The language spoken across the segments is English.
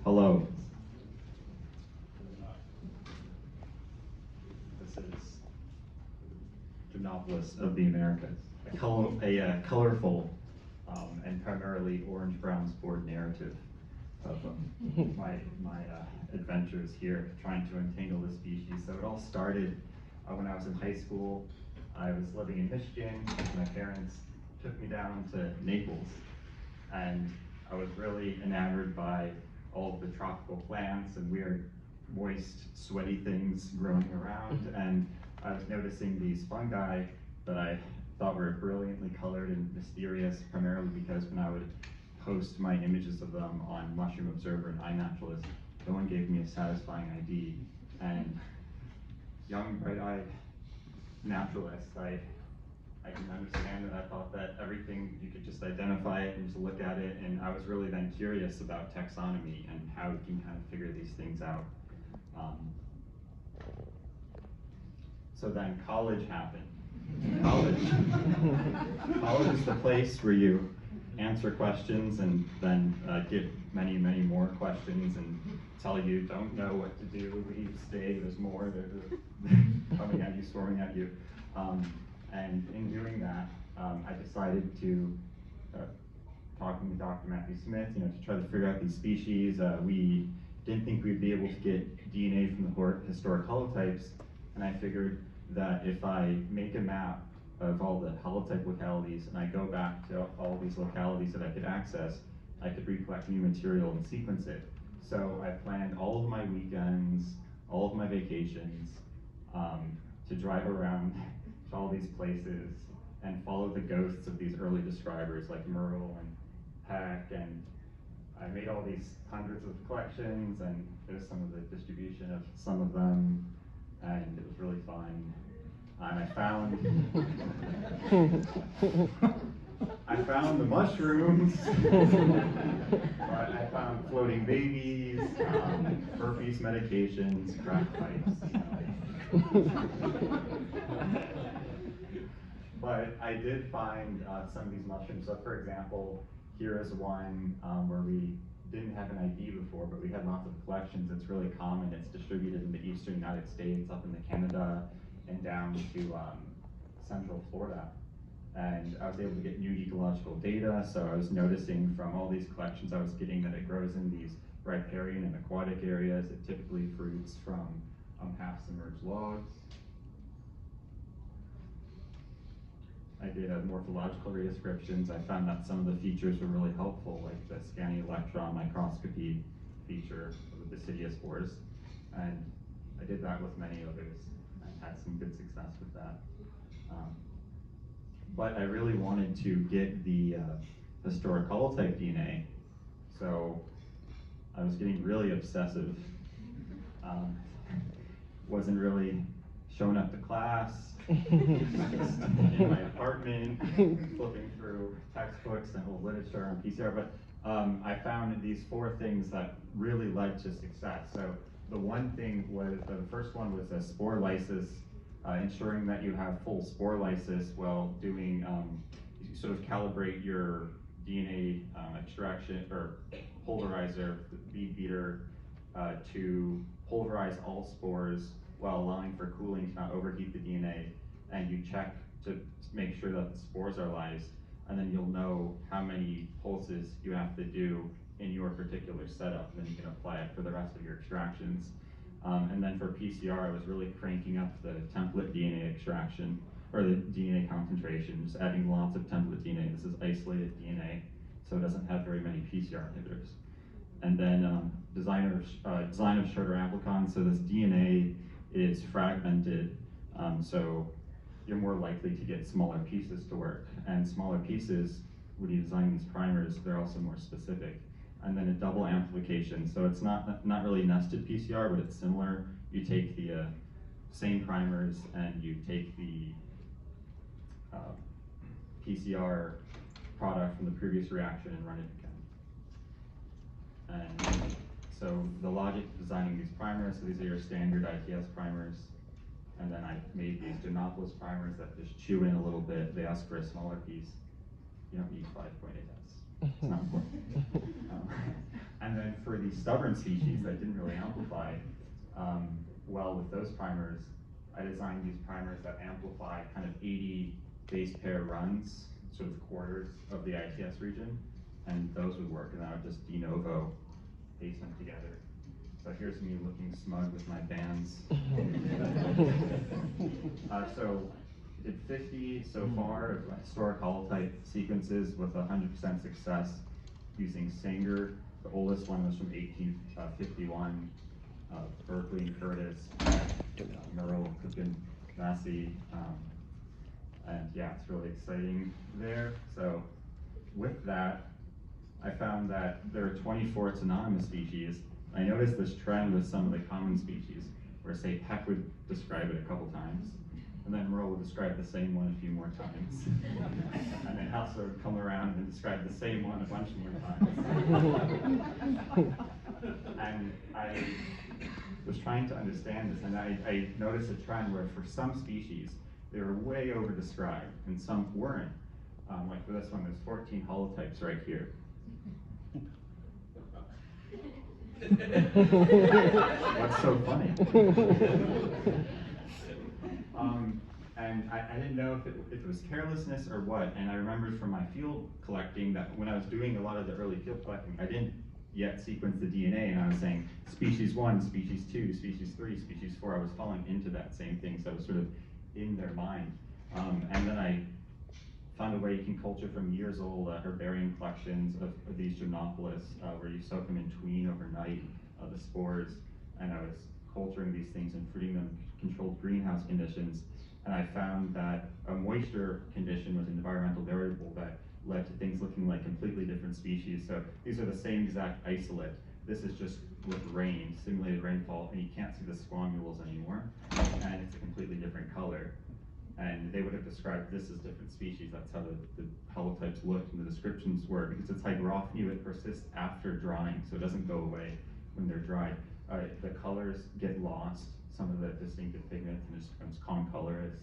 Hello. This is Gymnopolis of the Americas, a colorful and primarily orange-brown sport narrative of my adventures here trying to entangle the species. So it all started when I was in high school. I was living in Michigan. My parents took me down to Naples, and I was really enamored by all of the tropical plants and weird, moist, sweaty things growing around. And I was noticing these fungi that I thought were brilliantly colored and mysterious, primarily because when I would post my images of them on Mushroom Observer and iNaturalist, no one gave me a satisfying ID. And young, bright-eyed naturalist, I can understand that. I thought that everything, you could just identify it and just look at it, and I was really then curious about taxonomy and how you can kind of figure these things out. So then college happened. College is the place where you answer questions and then get many, many more questions and tell you don't know what to do, leave, stay, there's more, they're coming at you, swarming at you. And in doing that, I decided to, talking to Dr. Matthew Smith, to try to figure out these species. We didn't think we'd be able to get DNA from the historic holotypes, and I figured that if I make a map of all the holotype localities and I go back to all these localities that I could access, I could recollect new material and sequence it. So I planned all of my weekends, all of my vacations, to drive around to all these places and follow the ghosts of these early describers like Merle and Peck, and I made all these hundreds of collections, and there's some of the distribution of some of them, and it was really fun. And I found the mushrooms, but I found floating babies, herpes medications, crack pipes. But I did find some of these mushrooms. So for example, here is one where we didn't have an ID before, but we had lots of collections. It's really common. It's distributed in the eastern United States, up into Canada, and down to central Florida. And I was able to get new ecological data, so I was noticing from all these collections I was getting that it grows in these riparian and aquatic areas. It typically fruits from half-submerged logs. I did morphological redescriptions. I found that some of the features were really helpful, like the scanning electron microscopy feature of the Basidiospores. And I did that with many others and had some good success with that. But I really wanted to get the historic holotype DNA, so I was getting really obsessive. Wasn't really showing up to class, just in my apartment, flipping through textbooks and old literature on PCR, but I found these 4 things that really led to success. So the one thing was, the first one was a spore lysis, ensuring that you have full spore lysis while doing, you sort of calibrate your DNA extraction or pulverizer, bead beater, to pulverize all spores while allowing for cooling to not overheat the DNA, and you check to make sure that the spores are lysed, and then you'll know how many pulses you have to do in your particular setup, and then you can apply it for the rest of your extractions. And then for PCR, I was really cranking up the template DNA extraction, or the DNA concentration, just adding lots of template DNA. This is isolated DNA, so it doesn't have very many PCR inhibitors. And then design of shorter amplicons, so this DNA is fragmented, so you're more likely to get smaller pieces to work. And smaller pieces, when you design these primers, they're also more specific. And then a double amplification, so it's not really nested PCR, but it's similar. You take the same primers and you take the PCR product from the previous reaction and run it again. And so the logic of designing these primers, so these are your standard ITS primers, and then I made these Gymnopolis primers that just chew in a little bit. They ask for a smaller piece. You don't need 5.8S. It's not important. And then for the stubborn species that didn't really amplify well with those primers, I designed these primers that amplify kind of 80 base pair runs, sort of quarters of the ITS region, and those would work, and then I would just de novo paste them together. So here's me looking smug with my bands. So did 50 so far of historic holotype sequences with 100% success using Sanger. The oldest one was from 1851. Berkeley and Curtis, Merle, Cookin, Massey, and yeah, it's really exciting there. So with that, I found that there are 24 synonymous species. I noticed this trend with some of the common species, where say Peck would describe it a couple times, and then Merle would describe the same one a few more times. And then Hauser would come around and describe the same one a bunch more times. And I was trying to understand this, and I noticed a trend where for some species, they were way over described, and some weren't. Like for this one, there's 14 holotypes right here. What's so funny? And I didn't know if it was carelessness or what, and I remembered from my field collecting that when I was doing a lot of the early field collecting, I didn't yet sequence the DNA, and I was saying species 1, species 2, species 3, species 4. I was falling into that same thing, so I was sort of in their mind. And then I found a way you can culture from years old herbarium collections of these Gymnopolis, where you soak them in tween overnight, the spores, and I was culturing these things and fruiting them in controlled greenhouse conditions, and I found that a moisture condition was an environmental variable that led to things looking like completely different species. So these are the same exact isolate. This is just with rain, simulated rainfall, and you can't see the squamules anymore, and it's a completely different color. And they would have described this as different species. That's how the holotypes looked and the descriptions were, because it's hygrophony, it persists after drying, so it doesn't go away when they're dried. The colors get lost, some of the distinctive pigments, and it just becomes concolorous.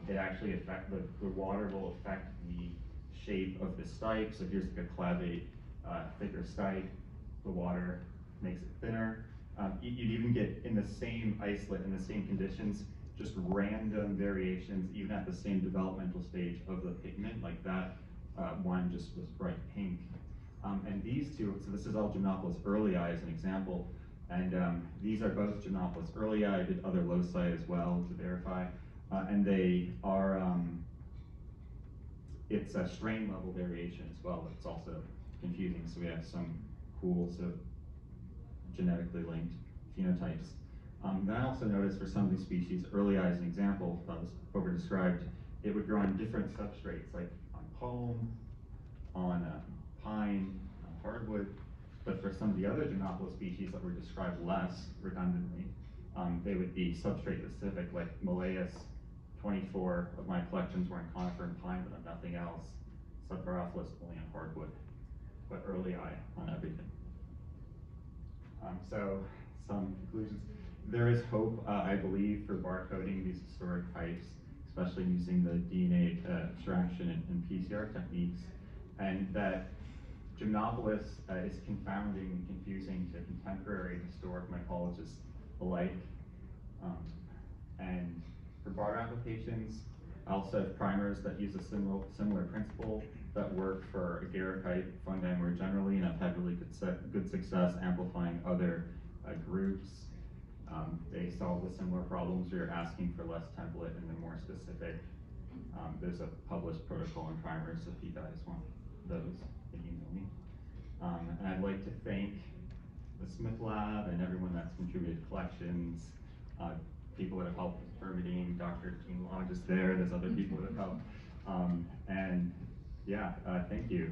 It actually the water will affect the shape of the stipe. So here's like a clavate, thicker stipe. The water makes it thinner. You'd even get in the same isolate, in the same conditions, just random variations, even at the same developmental stage of the pigment, like that one just was bright pink. And these two, so this is all Gymnopolis earlii as an example, and these are both Gymnopolis earlii. I did other loci as well to verify, and they are, it's a strain level variation as well, but it's also confusing, so we have some cool sort of genetically linked phenotypes. Then I also noticed for some of these species, earlii as an example, that was over-described, it would grow on different substrates, like on palm, on pine, on hardwood, but for some of the other Gymnopolis species that were described less redundantly, they would be substrate specific, like Malleus. 24 of my collections were in conifer and pine, but on nothing else. Subparaphilus only on hardwood, but earlii on everything. So some conclusions. There is hope, I believe, for barcoding these historic types, especially using the DNA abstraction and PCR techniques, and that Gymnopolis is confounding and confusing to contemporary historic mycologists alike. And for broader applications, I also have primers that use a similar principle that work for agaricite fungi more generally, and I've had really good success amplifying other groups. They solve the similar problems where you're asking for less template and they're more specific. There's a published protocol on primers if you guys want those, then you know me. And I'd like to thank the Smith Lab and everyone that's contributed collections, people that have helped with permitting, Dr. Jean Lodge is there's other people that have helped. And yeah, thank you.